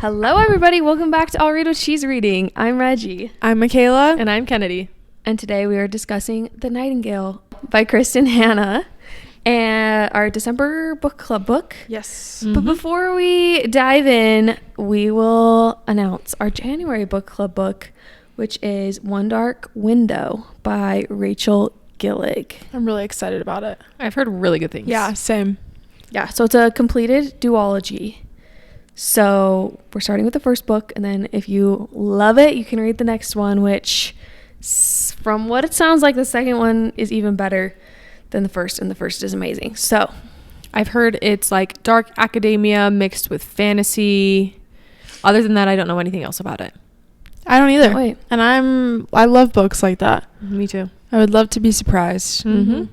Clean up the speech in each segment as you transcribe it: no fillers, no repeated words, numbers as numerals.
Hello, everybody. Welcome back to I'll Read What She's Reading. I'm Reggie. I'm Michaela. And I'm Kennedy. And today we are discussing The Nightingale by Kristin Hannah and our December book club book. Yes. But before we dive in, we will announce our January book club book, which is One Dark Window by Rachel Gillig. I'm really excited about it. I've heard really good things. Yeah, same. Yeah, so it's a completed duology. So we're starting with the first book, and then if you love it, you can read the next one, which from what it sounds like, the second one is even better than the first, and the first is amazing. So I've heard it's like dark academia mixed with fantasy. Other than that, I don't know anything else about it. I don't either. Oh, wait. And I love books like that. Me too. I would love to be surprised. So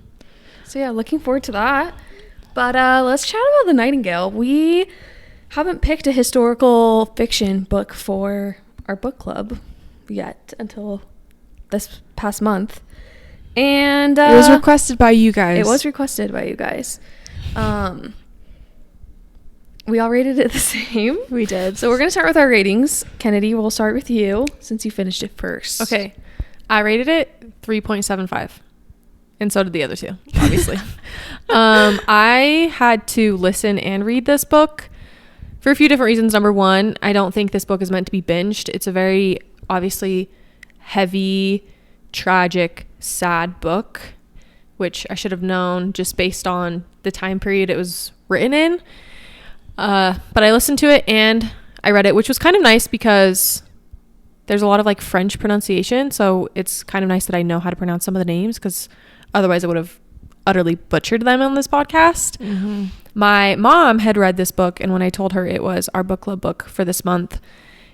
yeah, looking forward to that. But let's chat about The Nightingale. We haven't picked a historical fiction book for our book club yet until this past month. And It was requested by you guys. It was requested by you guys. We all rated it the same. We did. So we're going to start with our ratings. Kennedy, we'll start with you since you finished it first. Okay. I rated it 3.75. And so did the other two, obviously. I had to listen and read this book for a few different reasons. Number one, I don't think this book is meant to be binged. It's a very obviously heavy, tragic, sad book, which I should have known just based on the time period it was written in. But I listened to it and I read it, which was kind of nice because there's a lot of like French pronunciation. So it's kind of nice that I know how to pronounce some of the names, because otherwise I would have utterly butchered them on this podcast. My mom had read this book, and when I told her it was our book club book for this month,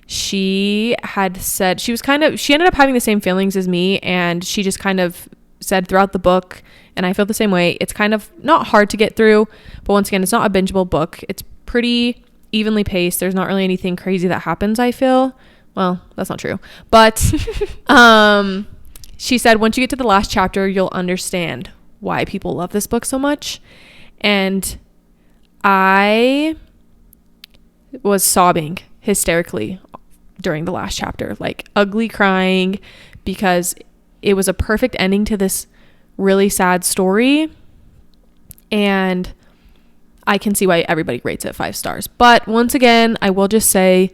she had said she ended up having the same feelings as me, and she just kind of said throughout the book, and I feel the same way, it's kind of not hard to get through, but once again, it's not a bingeable book. It's pretty evenly paced. There's not really anything crazy that happens, I feel. Well, that's not true. But she said once you get to the last chapter, you'll understand why people love this book so much. And I was sobbing hysterically during the last chapter, like ugly crying, because it was a perfect ending to this really sad story. And I can see why everybody rates it 5 stars. But once again, I will just say,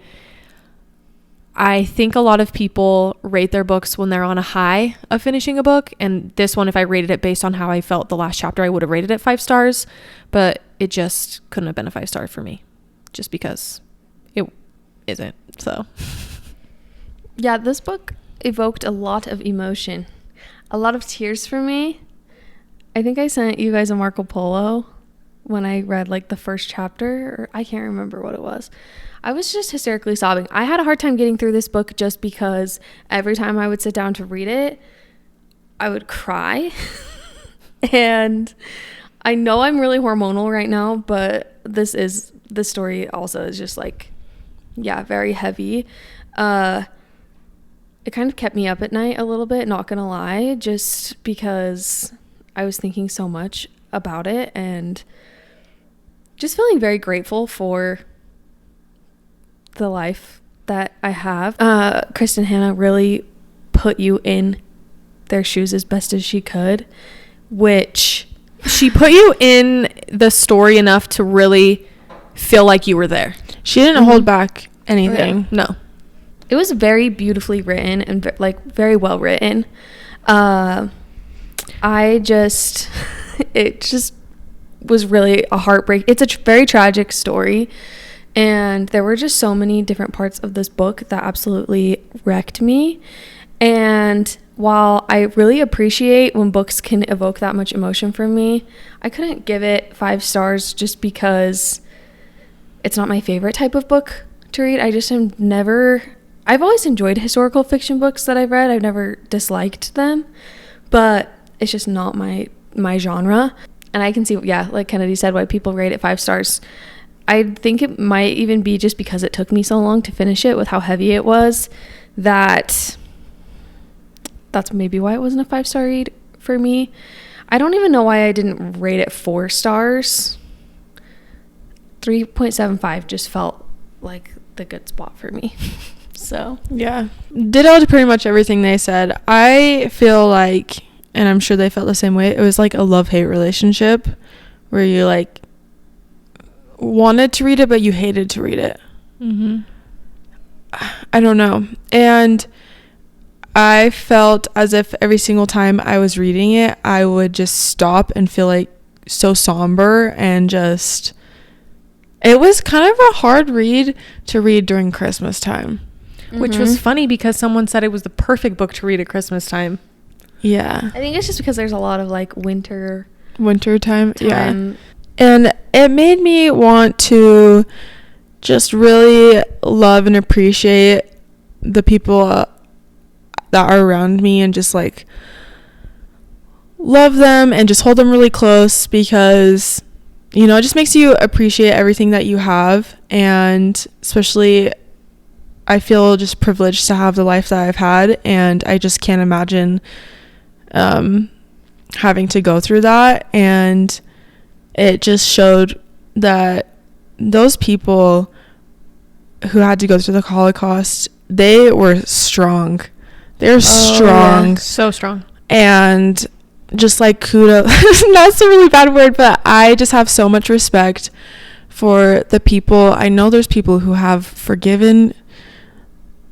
I think a lot of people rate their books when they're on a high of finishing a book. And this one, if I rated it based on how I felt the last chapter, I would have rated it 5 stars. But it just couldn't have been a 5-star for me, just because it isn't. So yeah, this book evoked a lot of emotion, a lot of tears for me. I think I sent you guys a Marco Polo when I read like the first chapter, or I can't remember what it was. I was just hysterically sobbing. I had a hard time getting through this book just because every time I would sit down to read it, I would cry. And I know I'm really hormonal right now, but the story also is just like, yeah, very heavy. It kind of kept me up at night a little bit, not gonna lie, just because I was thinking so much about it and just feeling very grateful for the life that I have. Kristin Hannah really put you in their shoes as best as she could, which she put you in the story enough to really feel like you were there. She didn't hold back anything. No. It was very beautifully written and like very well written. It just was really a heartbreak. It's a very tragic story. And there were just so many different parts of this book that absolutely wrecked me. And while I really appreciate when books can evoke that much emotion from me, I couldn't give it 5 stars just because it's not my favorite type of book to read. I've always enjoyed historical fiction books that I've read. I've never disliked them, but it's just not my genre. And I can see, yeah, like Kennedy said, why people rate it 5 stars. I think it might even be just because it took me so long to finish it with how heavy it was, that's maybe why it wasn't a 5-star read for me. I don't even know why I didn't rate it 4 stars. 3.75 just felt like the good spot for me. So Yeah. Ditto to pretty much everything they said. I feel like, and I'm sure they felt the same way, it was like a love-hate relationship where you like wanted to read it, but you hated to read it. Mm-hmm. I don't know. And I felt as if every single time I was reading it, I would just stop and feel like so somber and just, it was kind of a hard read to read during Christmas time. Which was funny because someone said it was the perfect book to read at Christmas time. Yeah. I think it's just because there's a lot of like winter Time. Yeah. time. And it made me want to just really love and appreciate the people that are around me and just like love them and just hold them really close because, you know, it just makes you appreciate everything that you have. And especially I feel just privileged to have the life that I've had, and I just can't imagine having to go through that. And it just showed that those people who had to go through the Holocaust, they were strong. They're strong. Yeah. So strong. And just like kudos, that's a really bad word, but I just have so much respect for the people. I know there's people who have forgiven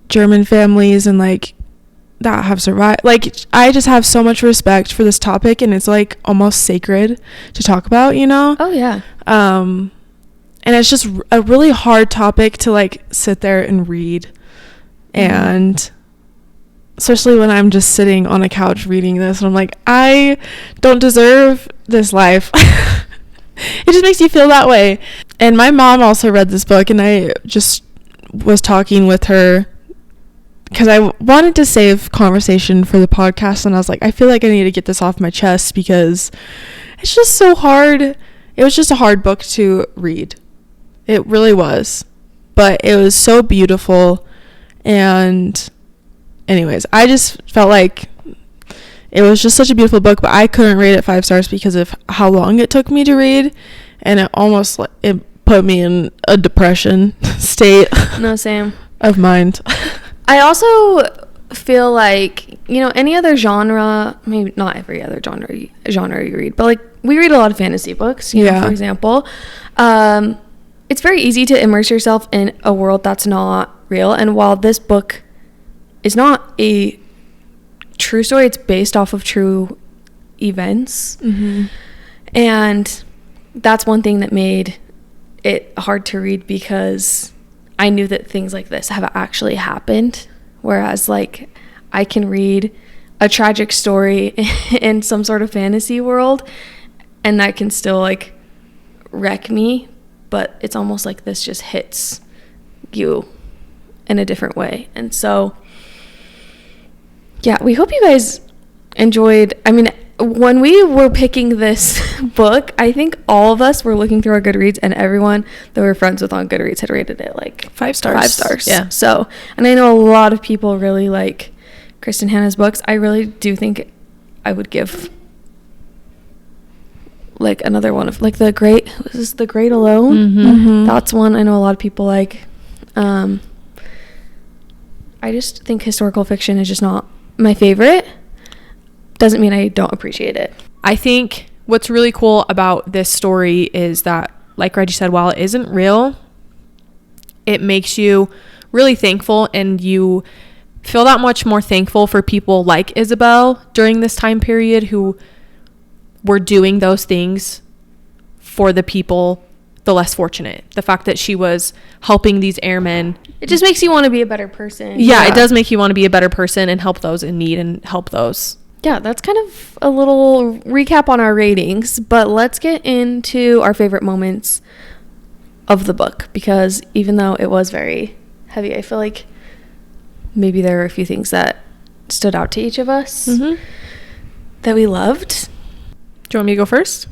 German families and like that have survived. Like, I just have so much respect for this topic, and it's like almost sacred to talk about, you know? Oh yeah. And it's just a really hard topic to like sit there and read. And especially when I'm just sitting on a couch reading this and I'm like, I don't deserve this life. It just makes you feel that way. And my mom also read this book, and I just was talking with her because I wanted to save conversation for the podcast, and I was like, I feel like I need to get this off my chest because it's just so hard. It was just a hard book to read. It really was. But it was so beautiful. And anyways, I just felt like it was just such a beautiful book, but I couldn't rate it 5 stars because of how long it took me to read, and it almost it put me in a depression state. No, same. Of mind. I also feel like, you know, any other genre, maybe not every other genre you read, but like we read a lot of fantasy books, you know, for example. It's very easy to immerse yourself in a world that's not real. And while this book is not a true story, it's based off of true events. Mm-hmm. And that's one thing that made it hard to read, because I knew that things like this have actually happened. Whereas like I can read a tragic story in some sort of fantasy world and that can still like wreck me, but it's almost like this just hits you in a different way. And so yeah, we hope you guys enjoyed. I mean, when we were picking this book, I think all of us were looking through our Goodreads, and everyone that we're friends with on Goodreads had rated it like 5 stars. 5 stars. Yeah. So, and I know a lot of people really like Kristin Hannah's books. I really do think I would give like another one of like The Great Alone. Mm-hmm. Mm-hmm. That's one I know a lot of people like. I just think historical fiction is just not my favorite. Doesn't mean I don't appreciate it. I think what's really cool about this story is that, like Reggie said, while it isn't real, it makes you really thankful, and you feel that much more thankful for people like Isabel during this time period who were doing those things for the people, the less fortunate. The fact that she was helping these airmen. It just makes you want to be a better person. Yeah, it does make you want to be a better person and help those in need and help those. Yeah, that's kind of a little recap on our ratings, but let's get into our favorite moments of the book, because even though it was very heavy, I feel like maybe there were a few things that stood out to each of us that we loved. Do you want me to go first?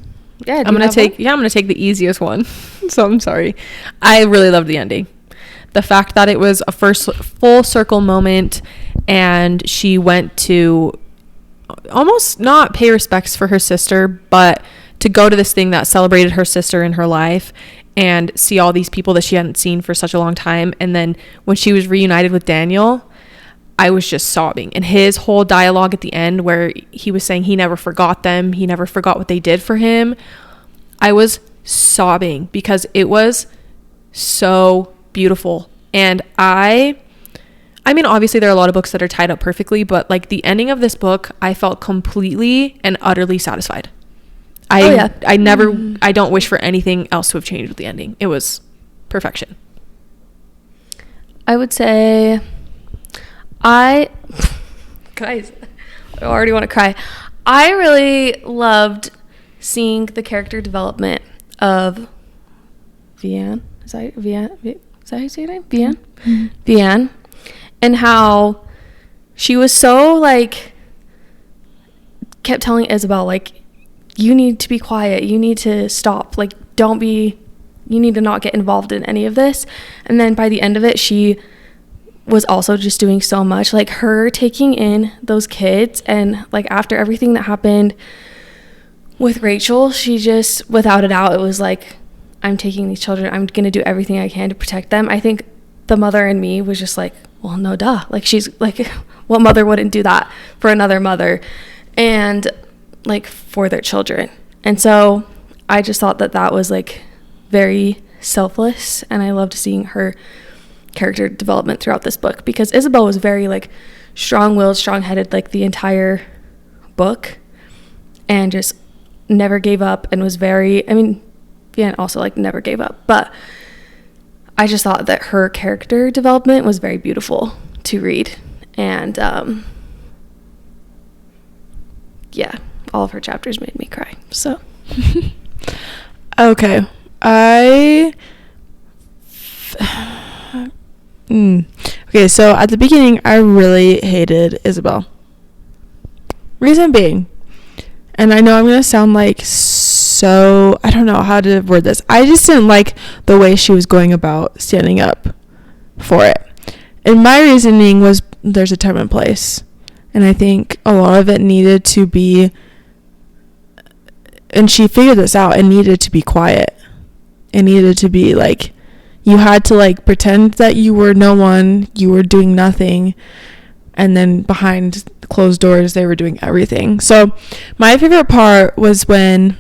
Yeah, I'm gonna take the easiest one. So I'm sorry. I really loved the ending. The fact that it was a first full circle moment, and she went to almost not pay respects for her sister, but to go to this thing that celebrated her sister in her life, and see all these people that she hadn't seen for such a long time. And then when she was reunited with Daniel, I was just sobbing. And his whole dialogue at the end where he was saying he never forgot them, he never forgot what they did for him, I was sobbing because it was so beautiful. And I mean, obviously there are a lot of books that are tied up perfectly, but like the ending of this book, I felt completely and utterly satisfied. I don't wish for anything else to have changed with the ending. It was perfection. I would say guys, I already want to cry. I really loved seeing the character development of Vianne. Is that how you say her name? Vianne? Mm-hmm. Vianne. And how she was so, like, kept telling Isabel, like, you need to be quiet. You need to stop. Like, you need to not get involved in any of this. And then by the end of it, she was also just doing so much. Like, her taking in those kids, and, like, after everything that happened with Rachel, she just, without a doubt, it was like, I'm taking these children. I'm going to do everything I can to protect them. I think the mother in me was just like, well, no, duh. Like, she's like, what mother wouldn't do that for another mother and like for their children? And so I just thought that was like very selfless, and I loved seeing her character development throughout this book, because Isabel was very like strong-willed, strong-headed like the entire book, and just never gave up, and was very, I mean, yeah, also like never gave up, but I just thought that her character development was very beautiful to read. And yeah, all of her chapters made me cry. So okay. Okay, so at the beginning I really hated Isabel. Reason being, and I know I'm gonna sound like so, I don't know how to word this, I just didn't like the way she was going about standing up for it. And my reasoning was, there's a time and place, and I think a lot of it needed to be, and she figured this out, it needed to be quiet. It needed to be like, you had to like pretend that you were no one, you were doing nothing, and then behind closed doors they were doing everything. So my favorite part was when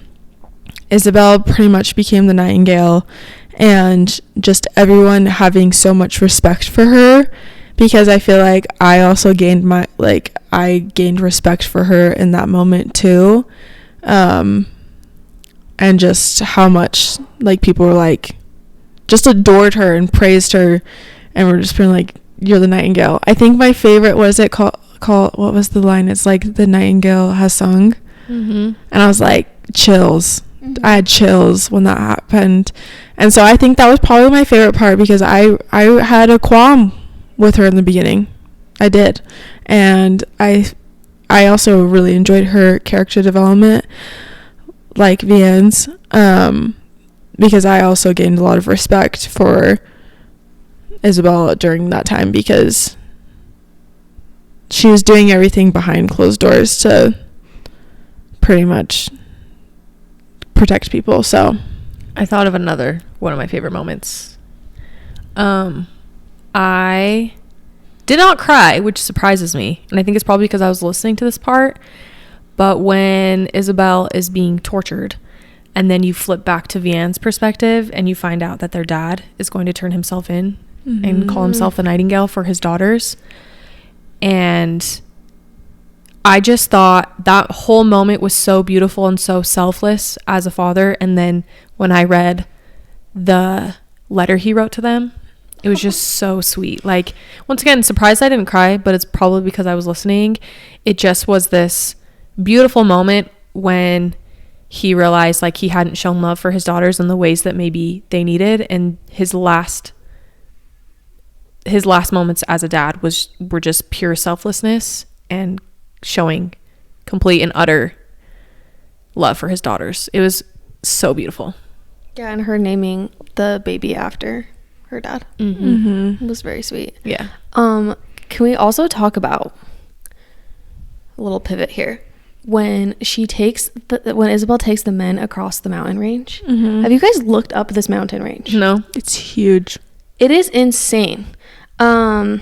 Isabel pretty much became the Nightingale, and just everyone having so much respect for her, because I feel like I also gained respect for her in that moment too. And just how much like people were like just adored her and praised her, and were just being like, you're the Nightingale. I think my favorite, what is it called, what was the line? It's like, the Nightingale has sung. Mm-hmm. And I was like, chills. Mm-hmm. I had chills when that happened. And so I think that was probably my favorite part, because I had a qualm with her in the beginning. I did. And I also really enjoyed her character development, like Vianne's, because I also gained a lot of respect for Isabel during that time, because she was doing everything behind closed doors to pretty much protect people. So I thought of another one of my favorite moments. I did not cry, which surprises me, and I think it's probably because I was listening to this part, but when Isabel is being tortured, and then you flip back to Vianne's perspective, and you find out that their dad is going to turn himself in, mm-hmm. and call himself the Nightingale for his daughters. And I just thought that whole moment was so beautiful and so selfless as a father. And then when I read the letter he wrote to them, it was just so sweet. Like, once again, surprised I didn't cry, but it's probably because I was listening. It just was this beautiful moment when he realized like he hadn't shown love for his daughters in the ways that maybe they needed, and his last moments as a dad were just pure selflessness and showing complete and utter love for his daughters. It was so beautiful. Yeah, and her naming the baby after her dad, mm-hmm. Mm-hmm. was very sweet. Yeah. Can we also talk about a little pivot here? when when Isabel takes the men across the mountain range. Mm-hmm. Have you guys looked up this mountain range? No. It's huge. It is insane. How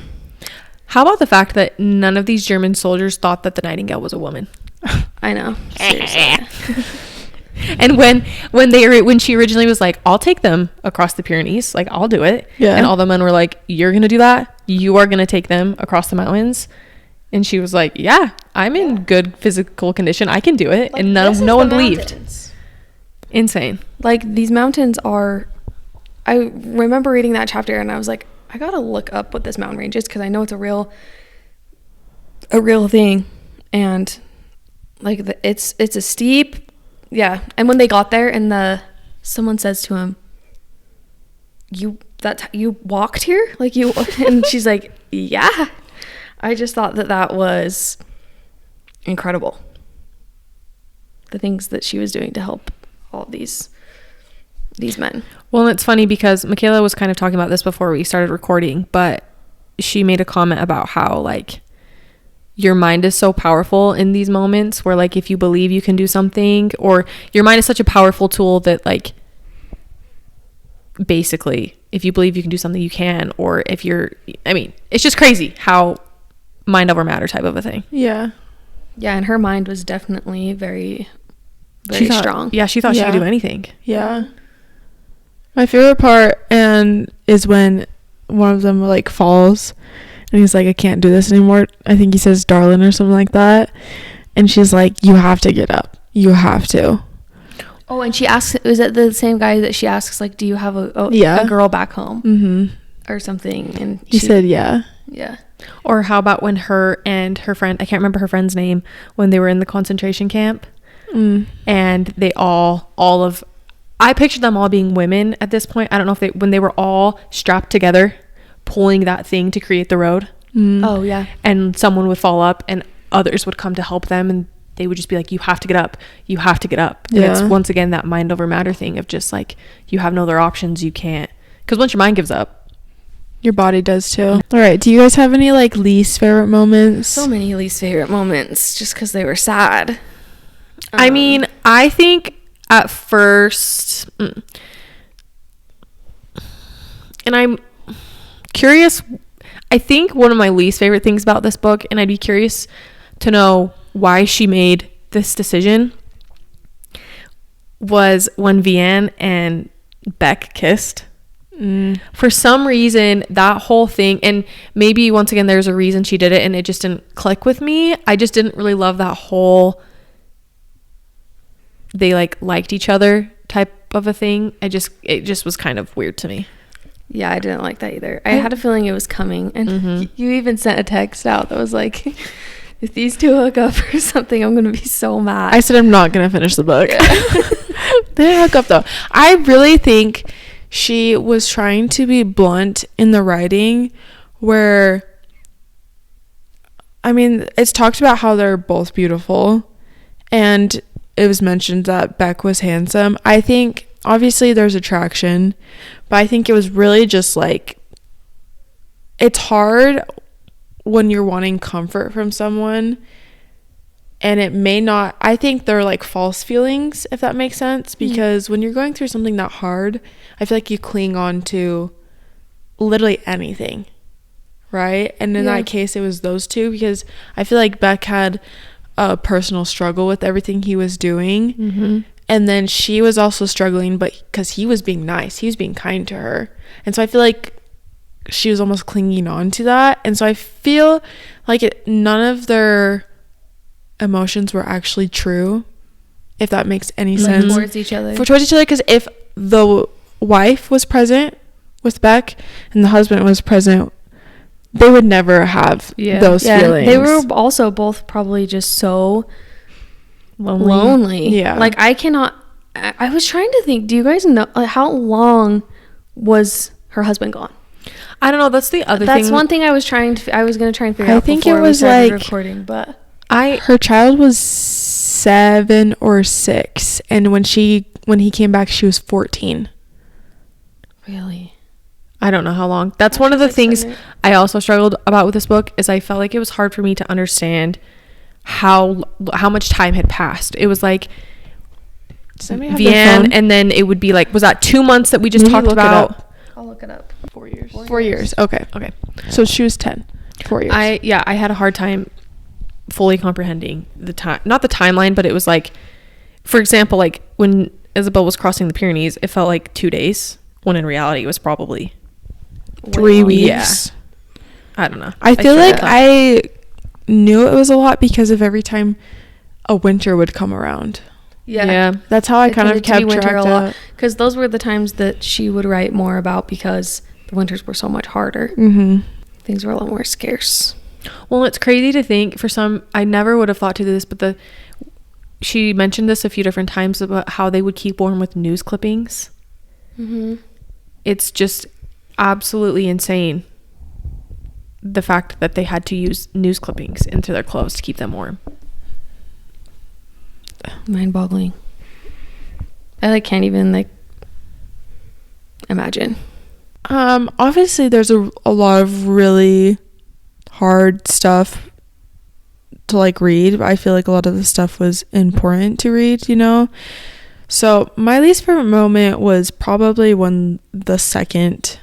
about the fact that none of these German soldiers thought that the Nightingale was a woman? I know. Seriously. And when she originally was like, I'll take them across the Pyrenees, like I'll do it. Yeah. And all the men were like, you're gonna do that? You are gonna take them across the mountains? And she was like, yeah, I'm in good physical condition. I can do it. Like, and no one believed. Insane. Like, these mountains are, I remember reading that chapter and I was like, I gotta look up what this mountain range is, because I know it's a real thing. And like it's a steep, yeah. And when they got there and someone says to him, you walked here, like you, and she's like, yeah. I just thought that was incredible, the things that she was doing to help all these men. Well, it's funny because Michaela was kind of talking about this before we started recording, but she made a comment about how like your mind is so powerful in these moments where like if you believe you can do something, or your mind is such a powerful tool that like basically if you believe you can do something you can, or if it's just crazy how mind over matter type of a thing. Yeah. Yeah, and her mind was definitely very, very strong. Yeah, she thought she could do anything. Yeah. My favorite part is when one of them like falls and he's like, I can't do this anymore. I think he says darling or something like that. And she's like, you have to get up. You have to. Oh, and she asks, is it the same guy that she asks, like, do you have a girl back home? Mm-hmm. Or something? And he said, yeah. Yeah. Or how about when her and her friend, I can't remember her friend's name, when they were in the concentration camp and they I pictured them all being women at this point. I don't know when they were all strapped together pulling that thing to create the road. Oh, yeah. And someone would fall up and others would come to help them, and they would just be like, you have to get up. You have to get up. And it's once again that mind over matter thing of just like, you have no other options. You can't. Because once your mind gives up, your body does too. All right. Do you guys have any like least favorite moments? So many least favorite moments just because they were sad. I mean, I think at first, and I'm curious, I think one of my least favorite things about this book, and I'd be curious to know why she made this decision, was when Vianne and Beck kissed. For some reason, that whole thing, and maybe once again there's a reason she did it and it just didn't click with me. I just didn't really love that whole they liked each other type of a thing. It just was kind of weird to me. Yeah, I didn't like that either. I had a feeling it was coming, and you even sent a text out that was like, if these two hook up or something, I'm gonna be so mad. I said I'm not gonna finish the book. They didn't hook up though. I really think she was trying to be blunt in the writing, where I mean, it's talked about how they're both beautiful, and it was mentioned that Beck was handsome. I think obviously there's attraction, but I think it was really just like, it's hard when you're wanting comfort from someone, and it may not, I think they're like false feelings, if that makes sense, because when you're going through something that hard, I feel like you cling on to literally anything, right? And in that case, it was those two, because I feel like Beck had a personal struggle with everything he was doing, and then she was also struggling, but because he was being nice, he was being kind to her, and so I feel like she was almost clinging on to that. And so I feel like none of their emotions were actually true, if that makes any sense, towards each other. Because if the wife was present with Beck and the husband was present, they would never have those feelings. They were also both probably just so lonely. Yeah. Like, I was trying to think, do you guys know, like, how long was her husband gone? I don't know. That's the other thing. That's one thing I was going to try and figure out. I think before it was we started like recording, but her child was 7 or 6, and when he came back, she was 14. Really, I don't know how long. That's one of the things I also struggled about with this book, is I felt like it was hard for me to understand how much time had passed. It was like Vianne, and then it would be like, was that 2 months that we just talked about? I'll look it up. 4 years. 4 years. Okay. So she was 10. 4 years. I had a hard time fully comprehending the time, not the timeline, but it was like, for example, like when Isabel was crossing the Pyrenees, it felt like 2 days, when in reality it was probably 3 weeks. Yeah. I don't know. I feel like I knew it was a lot because of every time a winter would come around. Yeah. That's how I kind of kept track of it. Because those were the times that she would write more about, because the winters were so much harder. Things were a lot more scarce. Well, it's crazy to think, for some, I never would have thought to do this, but she mentioned this a few different times about how they would keep warm with news clippings. It's just absolutely insane, the fact that they had to use news clippings into their clothes to keep them warm. Mind-boggling. I can't even imagine. Obviously there's a lot of really hard stuff to read, but I feel like a lot of the stuff was important to read, so my least favorite moment was probably when the second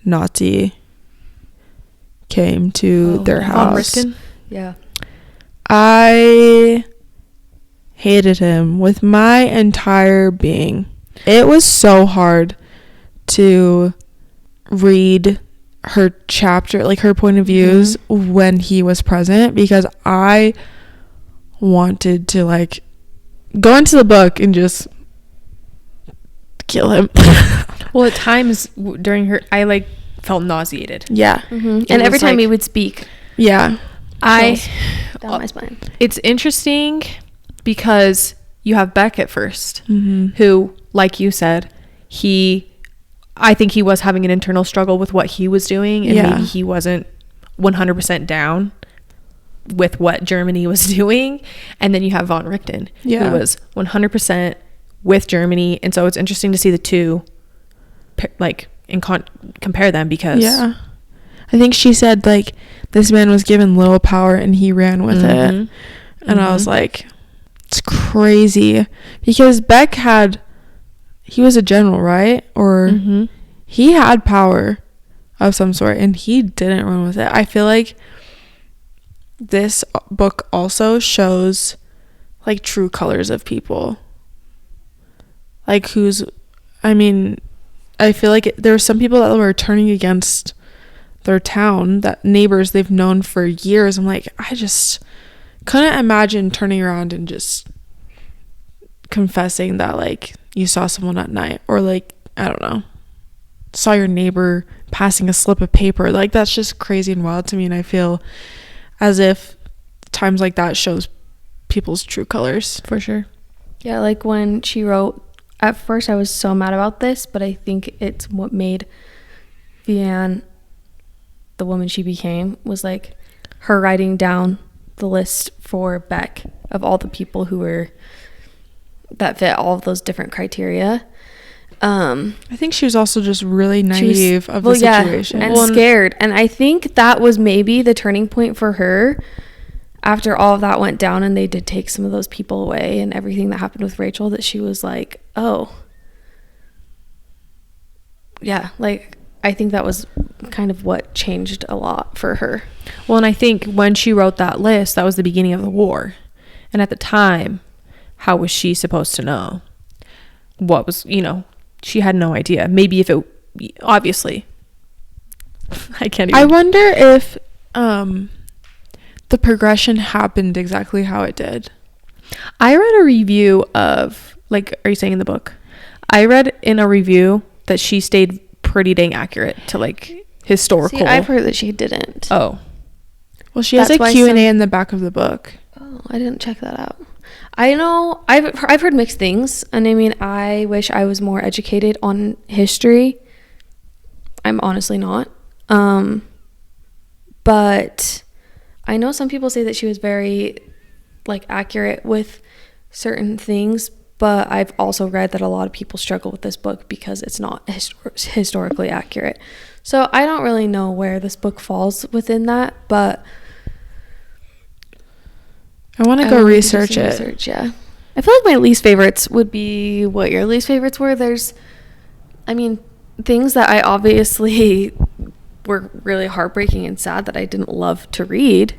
Nazi came to their house. Yeah. I hated him with my entire being. It was so hard to read her chapter, her point of views when he was present, because I wanted to go into the book and just kill him. Well, at times during her, I felt nauseated. Yeah. And every time he would speak, yeah, down my spine. It's interesting because you have Beck at first, who, like you said, I think he was having an internal struggle with what he was doing, and maybe he wasn't 100% down with what Germany was doing. And then you have von Richten, who was 100% with Germany, and so it's interesting to see the two compare them, because I think she said this man was given little power and he ran with it, and I was like, it's crazy, because Beck he was a general, right? Or he had power of some sort and he didn't run with it. I feel like this book also shows true colors of people, I feel like there were some people that were turning against their town, that neighbors they've known for years. I'm like, I just couldn't imagine turning around and just confessing that you saw someone at night, or I don't know, saw your neighbor passing a slip of paper. That's just crazy and wild to me, and I feel as if times like that shows people's true colors. For sure. Yeah, when she wrote, at first I was so mad about this, but I think it's what made Vianne the woman she became, was her writing down the list for Beck of all the people that fit all of those different criteria. I think she was also just really naive of the situation. And scared. And I think that was maybe the turning point for her after all of that went down, and they did take some of those people away and everything that happened with Rachel, that she was like, oh. Yeah, I think that was kind of what changed a lot for her. Well, and I think when she wrote that list, that was the beginning of the war. And at the time, how was she supposed to know what was, she had no idea. Maybe if it, obviously, I can't even. I wonder if the progression happened exactly how it did. I read a review of, are you saying in the book? I read in a review that she stayed pretty dang accurate to historical. See, I've heard that she didn't. Oh. Well, she has a Q&A in the back of the book. Oh, I didn't check that out. I know I've heard mixed things, and I wish I was more educated on history. I'm honestly not. But I know some people say that she was very accurate with certain things, but I've also read that a lot of people struggle with this book because it's not historically accurate. So I don't really know where this book falls within that, but I want to I go would do research some it. research, yeah. I feel like my least favorites would be what your least favorites were. I mean, things that I obviously were really heartbreaking and sad that I didn't love to read.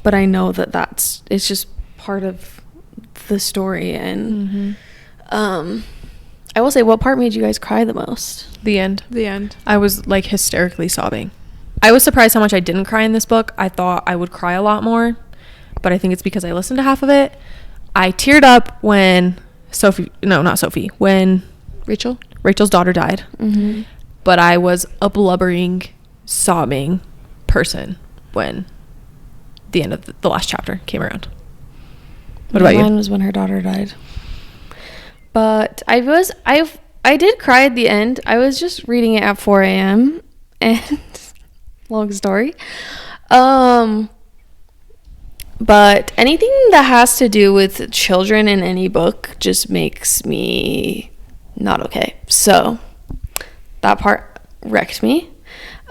But I know that it's just part of the story. And I will say, what part made you guys cry the most? The end. The end. I was like hysterically sobbing. I was surprised how much I didn't cry in this book. I thought I would cry a lot more, but I think it's because I listened to half of it. I teared up when when Rachel's daughter died. Mm-hmm. But I was a blubbering, sobbing person when the end of the last chapter came around. What about you? Mine was when her daughter died. But I did cry at the end. I was just reading it at 4 a.m. and long story. But anything that has to do with children in any book just makes me not okay. So that part wrecked me.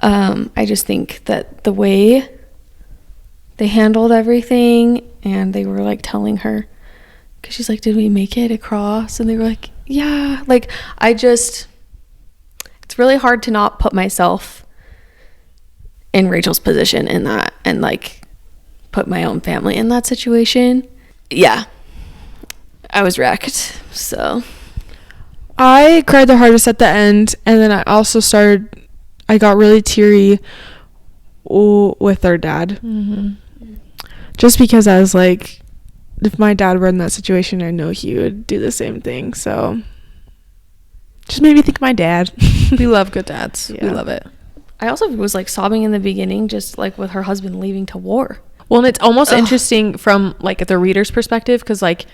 I just think that the way they handled everything, and they were like telling her, because she's like, did we make it across? And they were like, yeah. Like, it's really hard to not put myself in Rachel's position in that, and like put my own family in that situation. Yeah, I was wrecked. So I cried the hardest at the end, and then I got really teary with their dad. Just because I was like, if my dad were in that situation, I know he would do the same thing. So just made me think of my dad. We love good dads. Yeah. We love it. I also was like sobbing in the beginning, just like with her husband leaving to war. Well, and it's almost interesting from like the reader's perspective, because like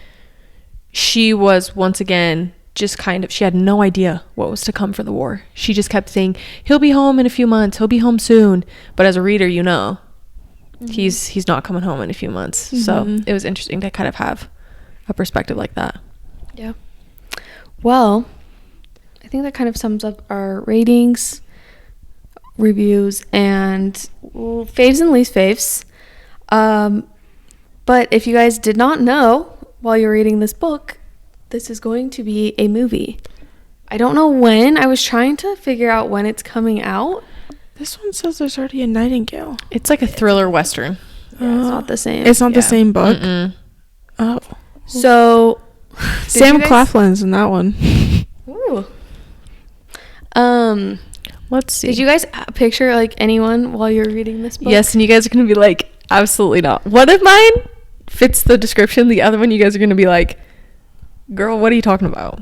she was once again just she had no idea what was to come for the war. She just kept saying, he'll be home in a few months, he'll be home soon. But as a reader, he's not coming home in a few months. So it was interesting to kind of have a perspective like that. Yeah. Well, I think that kind of sums up our ratings, reviews, and faves and least faves. But if you guys did not know while you're reading this book, this is going to be a movie. I don't know when. I was trying to figure out when it's coming out. This one says there's already a Nightingale. It's like a thriller western. Yeah, it's not the same. It's not the same book. Oh. So Sam Claflin's in that one. Ooh. Let's see. Did you guys picture like anyone while you're reading this book? Yes, and you guys are going to be like, absolutely not. One of mine fits the description. The other one, you guys are going to be like, girl, what are you talking about?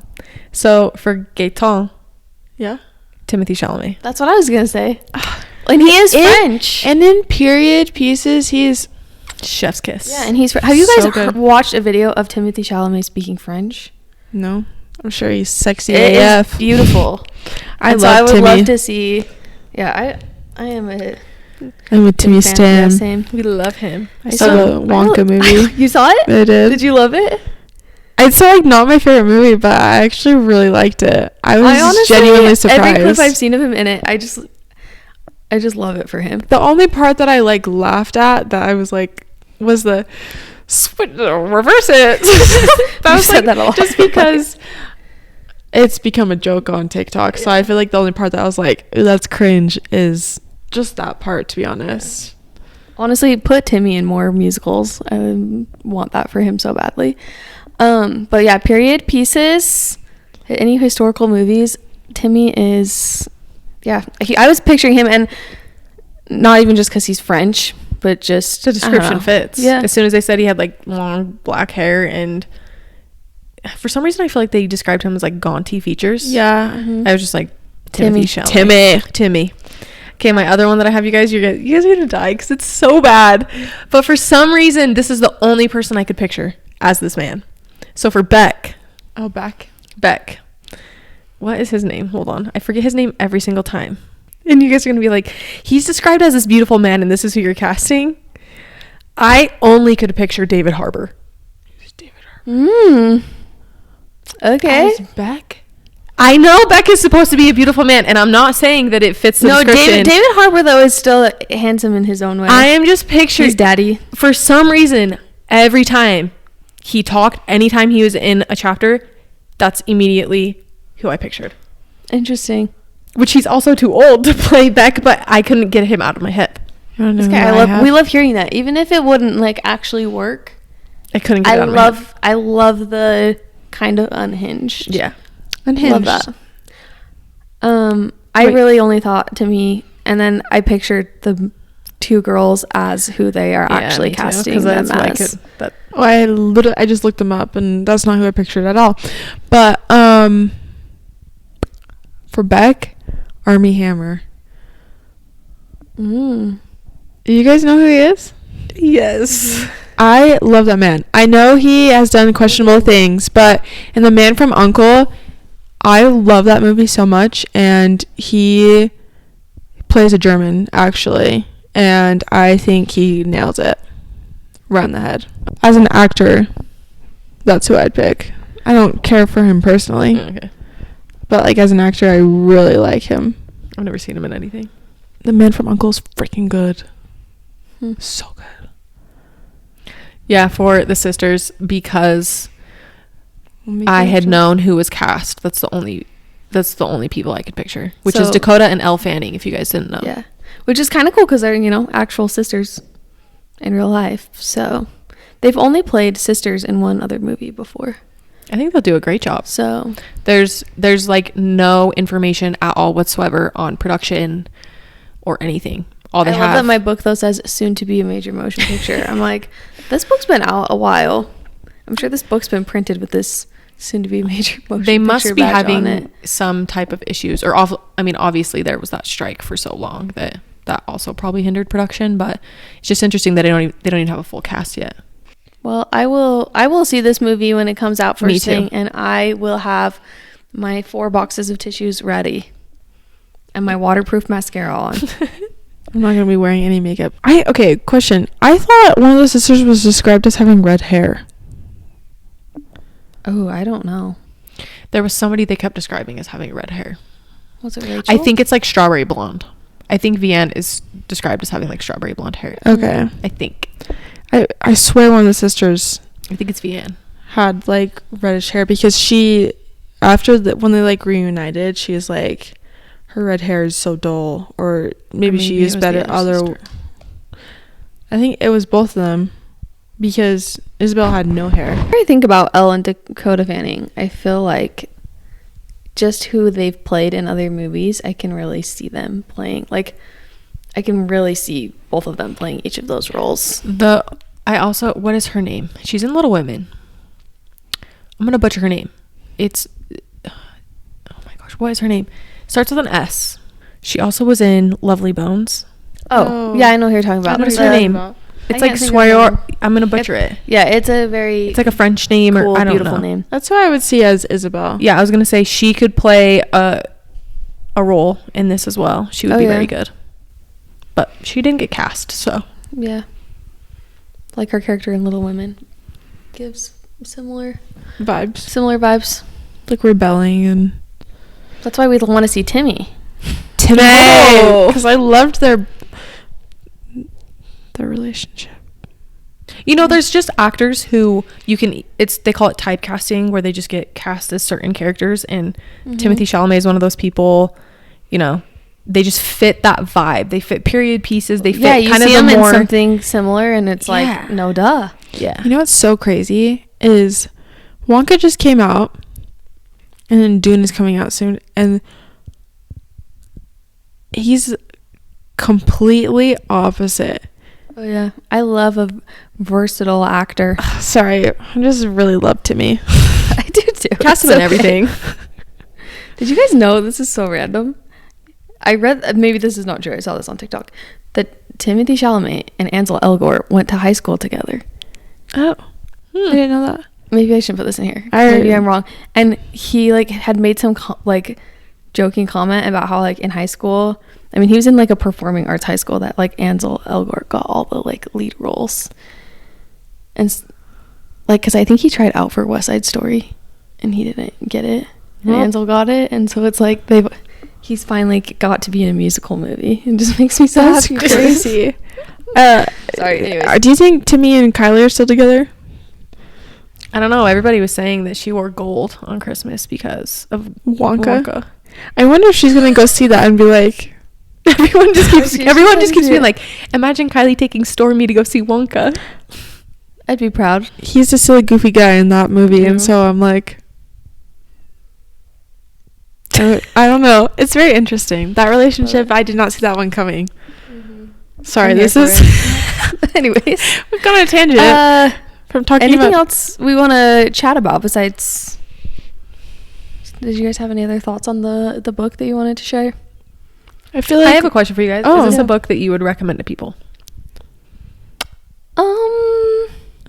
So for Gaëtan, Yeah. Timothée Chalamet. That's what I was gonna say. And he is French. And in period pieces, he's Chef's kiss. Yeah, and he's. Have you guys So good. watched a video of Timothée Chalamet speaking French? no. I'm sure he's sexy It AF. is beautiful. I And love so I would Timmy. love to see. Yeah, I am a I'm with Timmy fan. Stan. Yeah, same. We love him. I saw the Wonka movie. You saw it? I did. Did you love it? It's like not my favorite movie, but I actually really liked it. I was honestly, genuinely surprised. Every clip I've seen of him in it, I just love it for him. The only part that I like laughed at that I was like was the reverse it. That was said like that a lot. just because it's become a joke on TikTok. So I feel like the only part that I was like, ooh, that's cringe is just that part, to be honest. Honestly, put Timmy in more musicals. I want that for him so badly. But yeah, period pieces, any historical movies, Timmy is, yeah. I was picturing him, and not even just because he's French, but just The description fits. Yeah. As soon as they said he had like long black hair, and for some reason I feel like they described him as like gaunty features. Yeah. Mhm. I was just like, Timmy. Timmy. Okay, my other one that I have, you guys are gonna die because it's so bad. But for some reason, this is the only person I could picture as this man. So for Beck. Oh, Beck. What is his name? Hold on. I forget his name every single time. And you guys are going to be like, he's described as this beautiful man and this is who you're casting. I only could picture David Harbour. Who's David Harbour? Okay. As Beck? I know Beck is supposed to be a beautiful man, and I'm not saying that it fits the description. David Harbour though is still handsome in his own way. I am just picturing His daddy. For some reason, every time he talked, anytime he was in a chapter, that's immediately who I pictured. Interesting. Which he's also too old to play Beck, but I couldn't get him out of my head. I don't know. We love hearing that, even if it wouldn't like actually work. I couldn't get it out of my head. I love the kind of unhinged. Yeah. Unhinged. Love that. I really only thought to me, and then I pictured the two girls as who they are actually casting them as. I just looked them up, and that's not who I pictured at all. But for Beck, Armie Hammer. Mm. You guys know who he is? Yes. I love that man. I know he has done questionable things, but in The Man from U.N.C.L.E., I love that movie so much, and he plays a German, actually, and I think he nails it right in the head. As an actor, that's who I'd pick. I don't care for him personally, Okay. but like as an actor, I really like him. I've never seen him in anything. The Man from U.N.C.L.E. is freaking good. So good. Yeah, for the sisters, because I had known who was cast. That's the only people I could picture, which is Dakota and Elle Fanning, if you guys didn't know. Yeah, which is kind of cool because they're, you know, actual sisters in real life. So they've only played sisters in one other movie before. I think they'll do a great job. So there's like no information at all whatsoever on production or anything. I love that my book though says soon to be a major motion picture. I'm like, this book's been out a while. I'm sure this book's been printed with this soon to be a major motion picture. They must be badge having some type of issues, or obviously there was that strike for so long that also probably hindered production. But it's just interesting that they don't even have a full cast yet. Well, I will see this movie when it comes out Me first too. thing, and I will have my 4 boxes of tissues ready and my waterproof mascara on. I'm not gonna be wearing any makeup. Okay, question. I thought one of the sisters was described as having red hair. Oh, I don't know. There was somebody they kept describing as having red hair. Was it Rachel? I think it's like strawberry blonde. I think Vianne is described as having like strawberry blonde hair. Okay. I think. I swear one of the sisters I think it's Vianne. had like reddish hair because she, when they like reunited, she was like, her red hair is so dull, or maybe she used better other. I think it was both of them because Isabel had no hair. When I think about Elle and Dakota Fanning, I feel like just who they've played in other movies, I can really see them playing. Like, I can really see both of them playing each of those roles. What is her name? She's in Little Women. I'm gonna butcher her name. It's, oh my gosh, what is her name? Starts with an S. She also was in Lovely Bones. Oh, yeah, I know who you're talking about. What is her name? It's like Sawyer. I'm gonna butcher it. Yeah, it's like a French name, cool, or I don't beautiful know. name. That's who I would see as Isabel. Yeah, I was gonna say she could play a role in this as well. She would be very good, but she didn't get cast. So yeah, like her character in Little Women gives similar vibes. Like rebelling, and that's why we want to see Timmy. Because I loved their relationship. You know, there's just actors who they call it typecasting, where they just get cast as certain characters, and Timothée Chalamet is one of those people. You know, they just fit that vibe. They fit period pieces. They fit you kind of see the them more in something similar, and it's like, no duh. Yeah. You know what's so crazy is Wonka just came out, and then Dune is coming out soon, and he's completely opposite. Oh yeah, I love a versatile actor. Sorry, I just really love Timmy. I do too. Cast him in everything. Did you guys know, this is so random, I read, maybe this is not true, I saw this on TikTok, that Timothée Chalamet and Ansel Elgort went to high school together. Oh, I didn't know that. Maybe I shouldn't put this in here. Maybe I'm wrong. And he like had made some joking comment about how like in high school, I mean, he was in like a performing arts high school, that like Ansel Elgort got all the like lead roles, and like, because I think he tried out for West Side Story and he didn't get it, and Ansel got it, and so it's like he's finally got to be in a musical movie. It just makes me so happy. Crazy. Sorry, anyways. Do you think Timmy and Kylie are still together? I don't know. Everybody was saying that she wore gold on Christmas because of Wonka. I wonder if she's gonna go see that and be like, everyone just keeps being like, imagine Kylie taking Stormy to go see Wonka. I'd be proud. He's a silly, goofy guy in that movie, Yeah. and so I'm like, I don't know. It's very interesting, that relationship. I did not see that one coming. Sorry, I'm here this for is. Anyways, We've gone on a tangent from talking anything about. else we want to chat about besides? Did you guys have any other thoughts on the book that you wanted to share? I feel I like have a question for you guys. Oh. Is this Yeah. a book that you would recommend to people?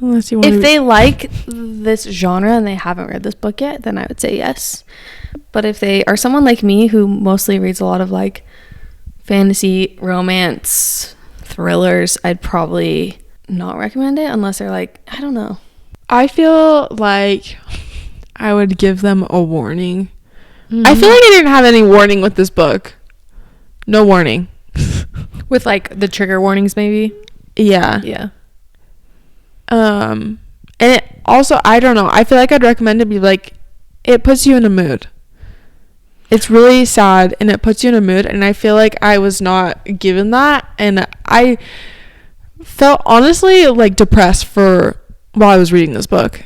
unless you want If they like this genre and they haven't read this book yet, then I would say yes. But if they are someone like me who mostly reads a lot of like fantasy, romance, thrillers, I'd probably not recommend it unless they're like, I don't know. I feel like I would give them a warning. Mm-hmm. I feel like I didn't have any warning with this book. No warning. With like the trigger warnings, maybe. Yeah. Yeah. And it also, I don't know, I feel like I'd recommend it be like, it puts you in a mood. It's really sad and it puts you in a mood, and I feel like I was not given that, and I felt honestly like depressed for while I was reading this book.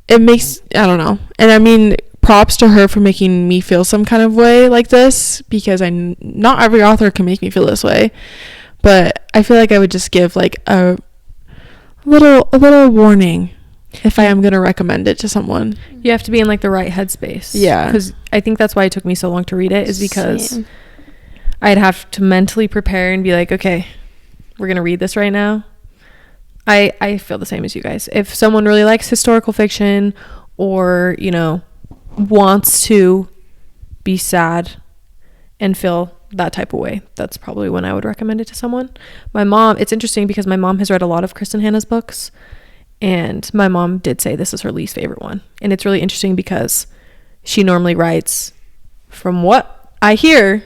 It makes, I don't know, and I mean, props to her for making me feel some kind of way like this, because not every author can make me feel this way, but I feel like I would just give like a little warning if I am going to recommend it to someone. You have to be in like the right headspace. Yeah. Because I think that's why it took me so long to read it, is because Same. I'd have to mentally prepare and be like, okay, we're going to read this right now. I feel the same as you guys. If someone really likes historical fiction or, you know, wants to be sad and feel that type of way, that's probably when I would recommend it to someone. My mom, it's interesting because my mom has read a lot of Kristin Hannah's books, and my mom did say this is her least favorite one. And it's really interesting because she normally writes, from what I hear,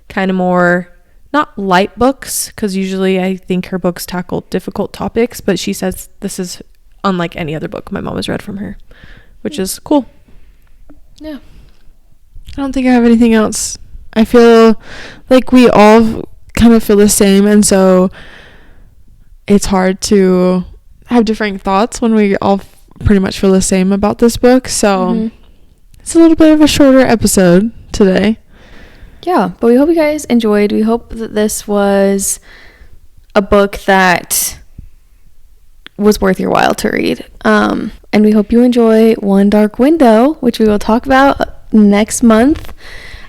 kind of more, not light books, because usually I think her books tackle difficult topics, but she says this is unlike any other book my mom has read from her, which is cool. Yeah. I don't think I have anything else. I feel like we all kind of feel the same, and so it's hard to have different thoughts when we all pretty much feel the same about this book. So it's a little bit of a shorter episode today. Yeah, but we hope you guys enjoyed. We hope that this was a book that was worth your while to read. And we hope you enjoy One Dark Window, which we will talk about next month.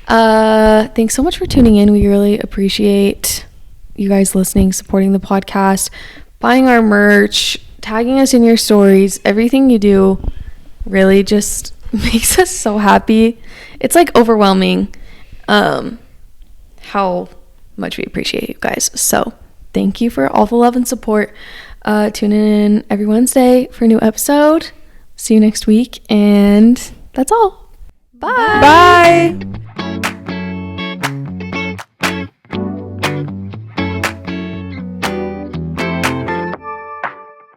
Thanks so much for tuning in. We really appreciate you guys listening, supporting the podcast, buying our merch, tagging us in your stories. Everything you do really just makes us so happy. It's like overwhelming how much we appreciate you guys. So thank you for all the love and support. Tune in every Wednesday for a new episode. See you next week, and that's all. Bye. Bye.